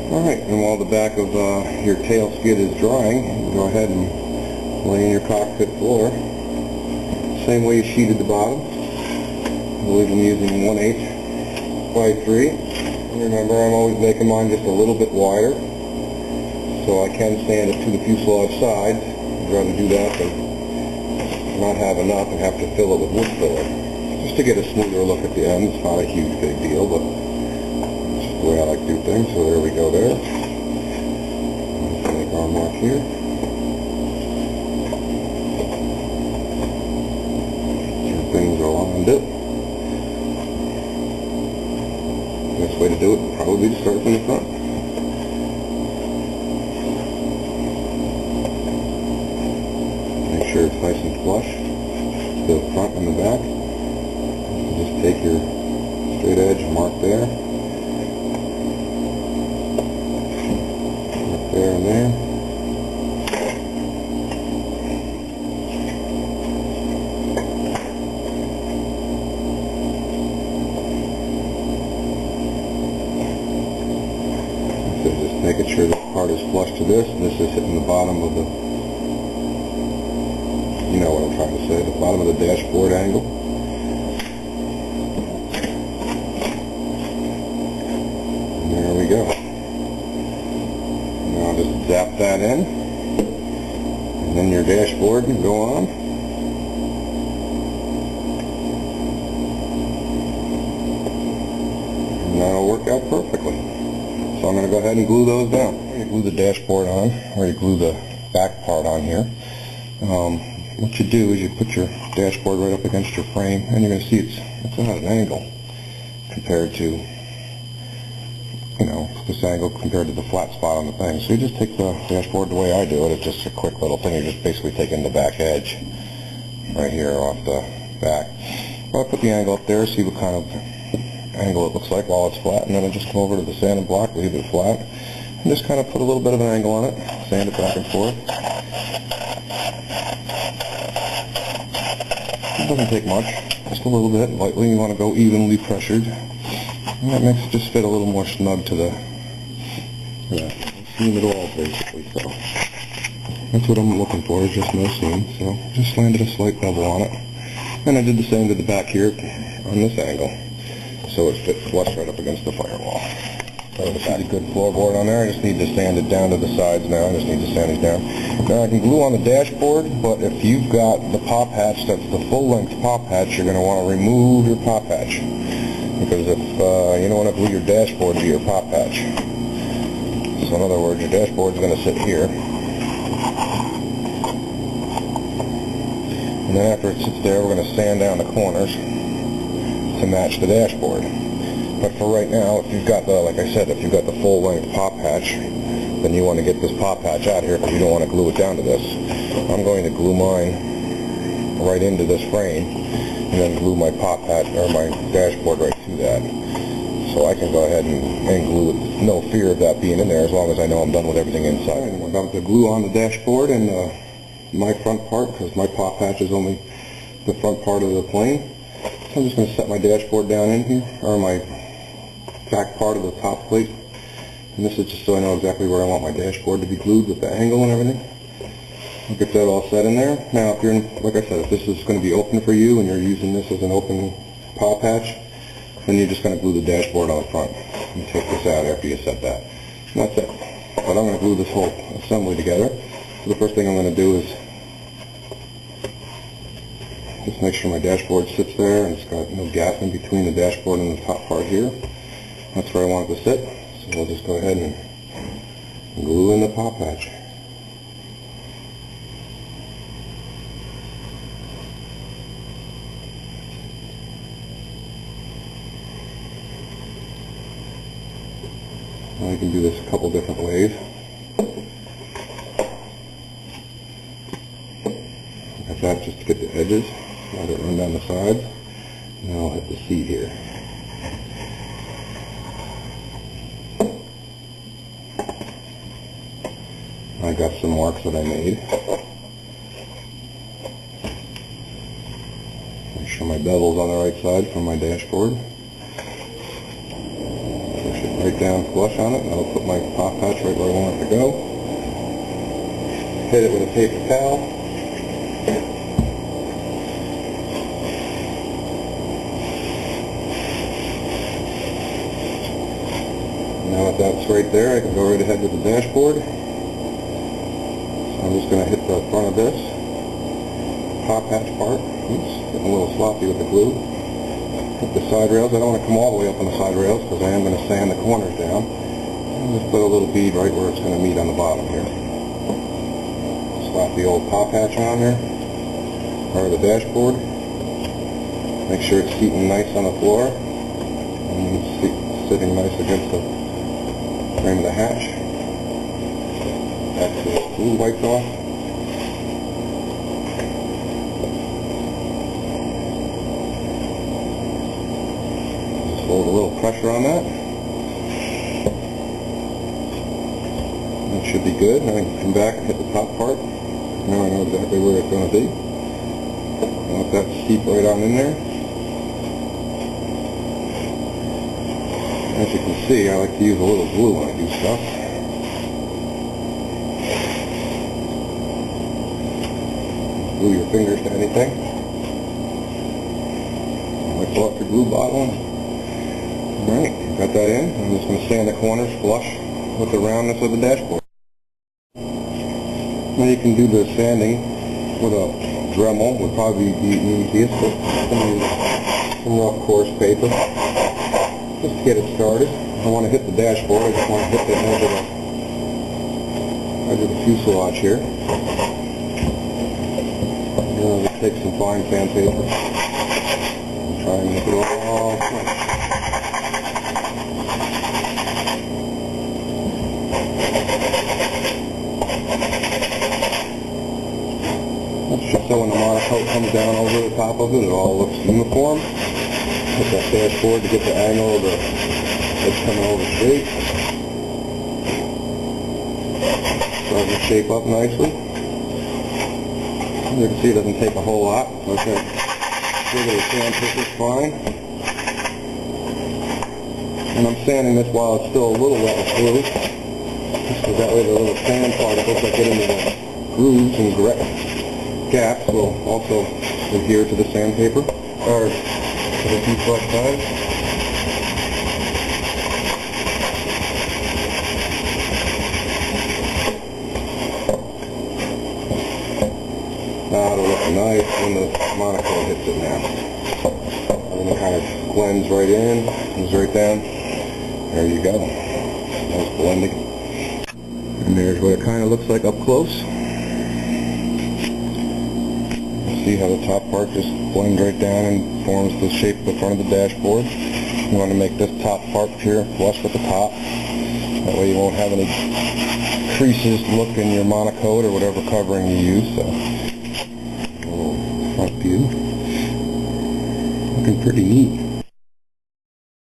Alright, and while the back of your tail skid is drying, you can go ahead and lay in your cockpit floor. Same way you sheeted the bottom. I believe I'm using 1/8 by 3. And remember, I'm always making mine just a little bit wider, so I can sand it to the fuselage sides. I'd rather do that than not have enough and have to fill it with wood filler. Just to get a smoother look at the end. It's not a huge big deal, but it's just the way I like to do things. So there we go there. Let's make our mark here. Get things are lined up. The best way to do it would probably be to start from the front. Make sure it's nice and flush to the front and the back. Just take your straight edge, mark there, mark there and there. So just making sure this part is flush to this, and this is hitting the bottom of the, you know what I'm trying to say, the bottom of the dashboard angle. And there we go. Now just zap that in, and then your dashboard can go on. And that'll work out perfectly. So I'm going to go ahead and glue those down. You glue the dashboard on, or you glue the back part on here. What you do is you put your dashboard right up against your frame, and you're going to see it's at an angle compared to, you know, this angle compared to the flat spot on the thing. So you just take the dashboard the way I do it. It's just a quick little thing. You're just basically taking the back edge right here off the back. Well, I put the angle up there, see what kind of angle it looks like while it's flat, and then I just come over to the sanding block, leave it flat, and just kind of put a little bit of an angle on it, sand it back and forth. It doesn't take much, just a little bit, lightly. You want to go evenly pressured, and that makes it just fit a little more snug to the seam at all, basically. So that's what I'm looking for, is just no seam. So just landed a slight bevel on it, and I did the same to the back here on this angle, so it fit flush right up against the firewall. So it's a good floorboard on there. I just need to sand it down to the sides now. I just need to sand it down. Now I can glue on the dashboard, but if you've got the pop hatch that's the full-length pop hatch, you're going to want to remove your pop hatch, because if you don't want to glue your dashboard to your pop hatch. So in other words, your dashboard is going to sit here, and then after it sits there, we're going to sand down the corners to match the dashboard. But for right now, if you've got the, like I said, if you've got the full-length pop hatch, then you want to get this pop hatch out here because you don't want to glue it down to this. I'm going to glue mine right into this frame, and then glue my pop hatch or my dashboard right to that. So I can go ahead and glue it with no fear of that being in there, as long as I know I'm done with everything inside. And I'm about to glue on the dashboard and my front part, because my pop hatch is only the front part of the plane. So I'm just going to set my dashboard down in here, or my back part of the top plate, and this is just so I know exactly where I want my dashboard to be glued with the angle and everything. I'll get that all set in there. Now if you're in, like I said, if this is going to be open for you and you're using this as an open pop hatch, then you're just going to glue the dashboard on the front and take this out after you set that. And that's it. But I'm going to glue this whole assembly together. So the first thing I'm going to do is just make sure my dashboard sits there and it's got no gap in between the dashboard and the top part here. That's where I want it to sit. So we'll just go ahead and glue in the pop hatch. Now you can do this a couple different ways. Like that, just to get the edges. Let it run down the sides. Now I'll hit the seat here. I got some marks that I made. Make sure my bevel's on the right side from my dashboard. Push it right it down flush on it, and I'll put my pop hatch right where I want it to go. Hit it with a paper towel. Now that that's right there, I can go right ahead with the dashboard. So I'm just going to hit the front of this pop hatch part. Oops, getting a little sloppy with the glue. Hit the side rails. I don't want to come all the way up on the side rails because I am going to sand the corners down. And just put a little bead right where it's going to meet on the bottom here. Slap the old pop hatch on there, part of the dashboard. Make sure it's seating nice on the floor and sitting nice against the frame of the hatch. Back to the glue wiped off. Just hold a little pressure on that. That should be good. Now I can come back and hit the top part. Now I know exactly where it's going to be. Now let that seep right on in there. As you can see, I like to use a little glue when I do stuff. Glue your fingers to anything. Wipe off your glue bottle. Alright, got that in. I'm just going to sand the corners flush with the roundness of the dashboard. Now you can do the sanding with a Dremel, would probably be easiest, but I'm going to use some rough coarse paper just to get it started. I want to hit the dashboard, I just want to hit the edge of the fuselage here. And I'll just take some fine sandpaper and try and make it all nice. So when the monocoat comes down over the top of it, it all looks uniform. Hit that dashboard to get the angle of the edge coming over straight. Starting to shape up nicely. As you can see, it doesn't take a whole lot. Okay, regular sandpaper is fine. And I'm sanding this while it's still a little wet with glue, just so that way the little sand particles that get into the grooves and gaps will also adhere to the sandpaper, or to the fuselage sides. Now it'll look nice when the monocoat hits it now. And it kind of blends right in, comes right down. There you go. Nice blending. And there's what it kind of looks like up close. See how the top part just blends right down and forms the shape of the front of the dashboard. You want to make this top part here flush with the top. That way you won't have any creases look in your monocoat or whatever covering you use. So, a little front view. Looking pretty neat.